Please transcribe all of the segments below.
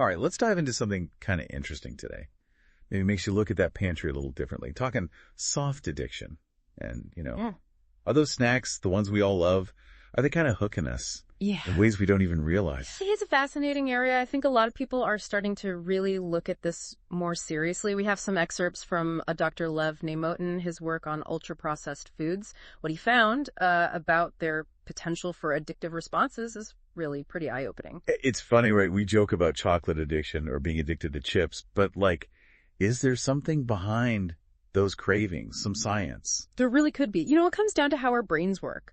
All right, let's dive into something kind of interesting today. Maybe makes you look at that pantry a little differently. Talking soft addiction. And, are those snacks, the ones we all love, are they kind of hooking us in ways we don't even realize? It's a fascinating area. I think a lot of people are starting to really look at this more seriously. We have some excerpts from Dr. Lev Nemotin, his work on ultra-processed foods. What he found about their potential for addictive responses is really pretty eye-opening. It's funny, right? We joke about chocolate addiction or being addicted to chips, but is there something behind those cravings, some science? There really could be. It comes down to how our brains work.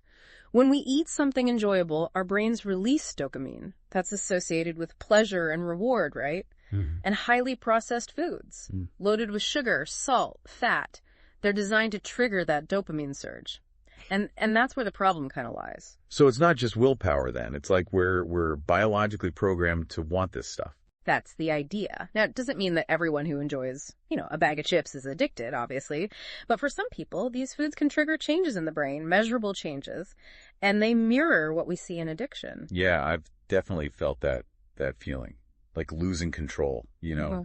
When we eat something enjoyable, our brains release dopamine. That's associated with pleasure and reward, right? Mm-hmm. And highly processed foods, loaded with sugar, salt, fat, they're designed to trigger that dopamine surge. And that's where the problem kind of lies. So it's not just willpower then. It's like we're biologically programmed to want this stuff. That's the idea. Now, it doesn't mean that everyone who enjoys, a bag of chips is addicted, obviously. But for some people, these foods can trigger changes in the brain, measurable changes, and they mirror what we see in addiction. Yeah, I've definitely felt that feeling, like losing control, Mm-hmm.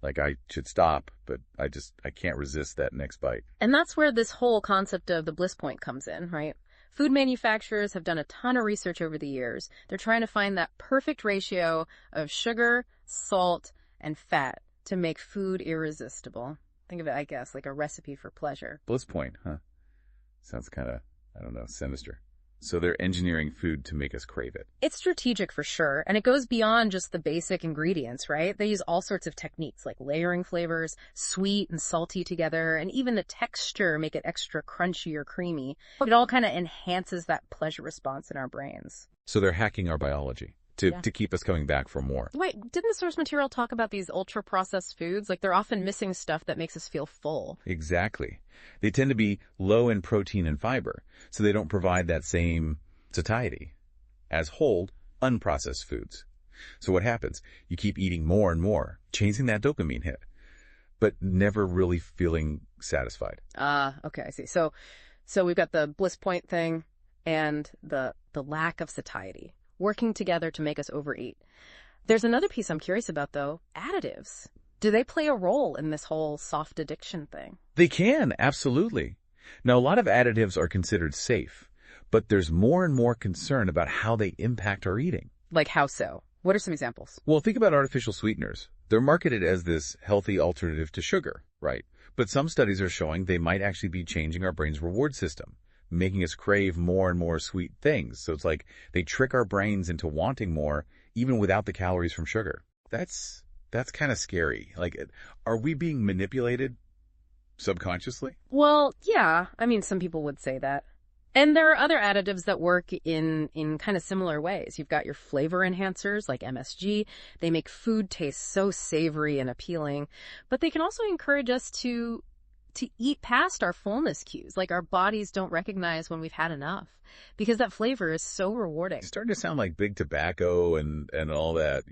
Like I should stop, but I can't resist that next bite. And that's where this whole concept of the bliss point comes in, right? Food manufacturers have done a ton of research over the years. They're trying to find that perfect ratio of sugar, salt, and fat to make food irresistible. Think of it, I guess, like a recipe for pleasure. Bliss point, huh? Sounds kind of, sinister. So they're engineering food to make us crave it. It's strategic for sure, and it goes beyond just the basic ingredients, right? They use all sorts of techniques like layering flavors, sweet and salty together, and even the texture make it extra crunchy or creamy. It all kind of enhances that pleasure response in our brains. So they're hacking our biology to keep us coming back for more. Wait, didn't the source material talk about these ultra-processed foods? Like they're often missing stuff that makes us feel full. Exactly. They tend to be low in protein and fiber, so they don't provide that same satiety as whole, unprocessed foods. So what happens? You keep eating more and more, chasing that dopamine hit, but never really feeling satisfied. Okay, I see. So we've got the bliss point thing and the lack of satiety working together to make us overeat. There's another piece I'm curious about, though. Additives. Do they play a role in this whole soft addiction thing? They can, absolutely. Now, a lot of additives are considered safe, but there's more and more concern about how they impact our eating. Like how so? What are some examples? Well, think about artificial sweeteners. They're marketed as this healthy alternative to sugar, right? But some studies are showing they might actually be changing our brain's reward system, making us crave more and more sweet things. So it's like they trick our brains into wanting more, even without the calories from sugar. That's kind of scary. Like, are we being manipulated subconsciously? Well, yeah. I mean, some people would say that. And there are other additives that work in kind of similar ways. You've got your flavor enhancers like MSG. They make food taste so savory and appealing, but they can also encourage us to eat past our fullness cues, like our bodies don't recognize when we've had enough, because that flavor is so rewarding. It's starting to sound like big tobacco and all that,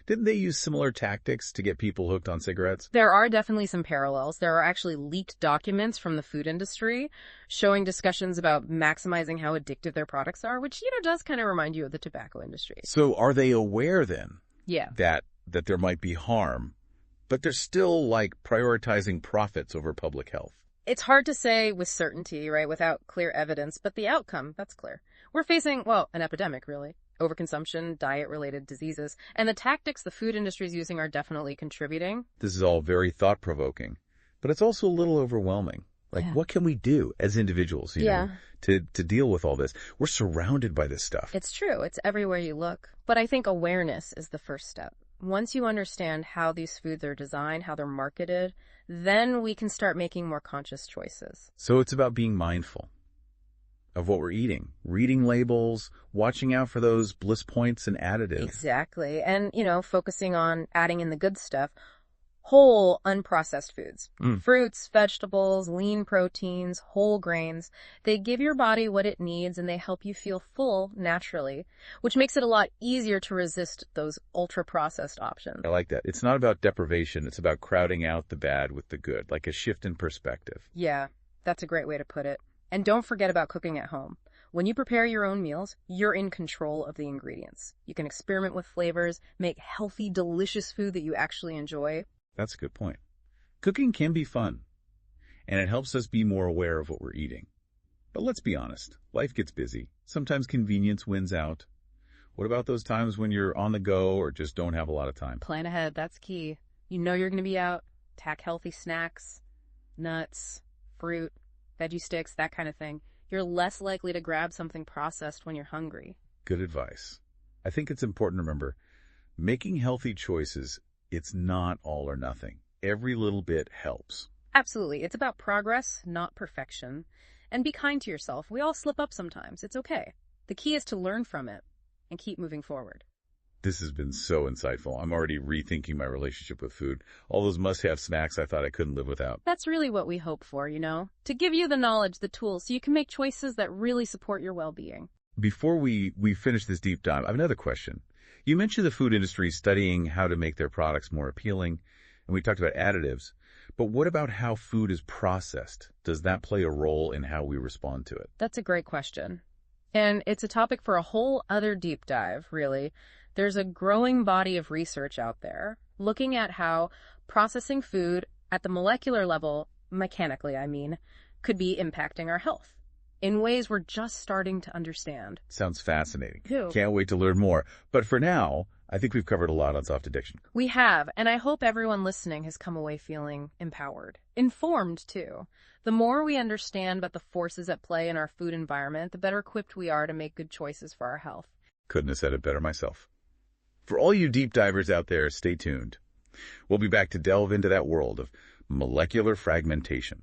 Didn't they use similar tactics to get people hooked on cigarettes? There are definitely some parallels. There are actually leaked documents from the food industry showing discussions about maximizing how addictive their products are, which, does kind of remind you of the tobacco industry. So are they aware then? Yeah. That there might be harm, but they're still prioritizing profits over public health? It's hard to say with certainty, right, without clear evidence, but the outcome, that's clear. We're facing, an epidemic, really. Overconsumption, diet-related diseases, and the tactics the food industry is using are definitely contributing. This is all very thought-provoking, but it's also a little overwhelming. What can we do as individuals, to deal with all this? We're surrounded by this stuff. It's true. It's everywhere you look. But I think awareness is the first step. Once you understand how these foods are designed, how they're marketed, then we can start making more conscious choices. So it's about being mindful of what we're eating, reading labels, watching out for those bliss points and additives. Exactly. And, focusing on adding in the good stuff. Whole, unprocessed foods. Fruits, vegetables, lean proteins, whole grains. They give your body what it needs and they help you feel full naturally, which makes it a lot easier to resist those ultra-processed options. I like that. It's not about deprivation. It's about crowding out the bad with the good, like a shift in perspective. Yeah, that's a great way to put it. And don't forget about cooking at home. When you prepare your own meals, you're in control of the ingredients. You can experiment with flavors, make healthy, delicious food that you actually enjoy. That's a good point. Cooking can be fun, and it helps us be more aware of what we're eating. But let's be honest, life gets busy. Sometimes convenience wins out. What about those times when you're on the go or just don't have a lot of time? Plan ahead, that's key. You know you're going to be out. Tack healthy snacks, nuts, fruit, veggie sticks, that kind of thing. You're less likely to grab something processed when you're hungry. Good advice. I think it's important to remember, making healthy choices, it's not all or nothing. Every little bit helps. Absolutely. It's about progress, not perfection. And be kind to yourself. We all slip up sometimes. It's okay. The key is to learn from it and keep moving forward. This has been so insightful. I'm already rethinking my relationship with food. All those must-have snacks I thought I couldn't live without. That's really what we hope for, to give you the knowledge, the tools, so you can make choices that really support your well-being. Before we finish this deep dive, I have another question. You mentioned the food industry studying how to make their products more appealing, and we talked about additives. But what about how food is processed? Does that play a role in how we respond to it? That's a great question. And it's a topic for a whole other deep dive, really. There's a growing body of research out there looking at how processing food at the molecular level, mechanically I mean, could be impacting our health in ways we're just starting to understand. Sounds fascinating. Cool. Can't wait to learn more. But for now, I think we've covered a lot on soft addiction. We have, and I hope everyone listening has come away feeling empowered, informed too. The more we understand about the forces at play in our food environment, the better equipped we are to make good choices for our health. Couldn't have said it better myself. For all you deep divers out there, stay tuned. We'll be back to delve into that world of molecular fragmentation.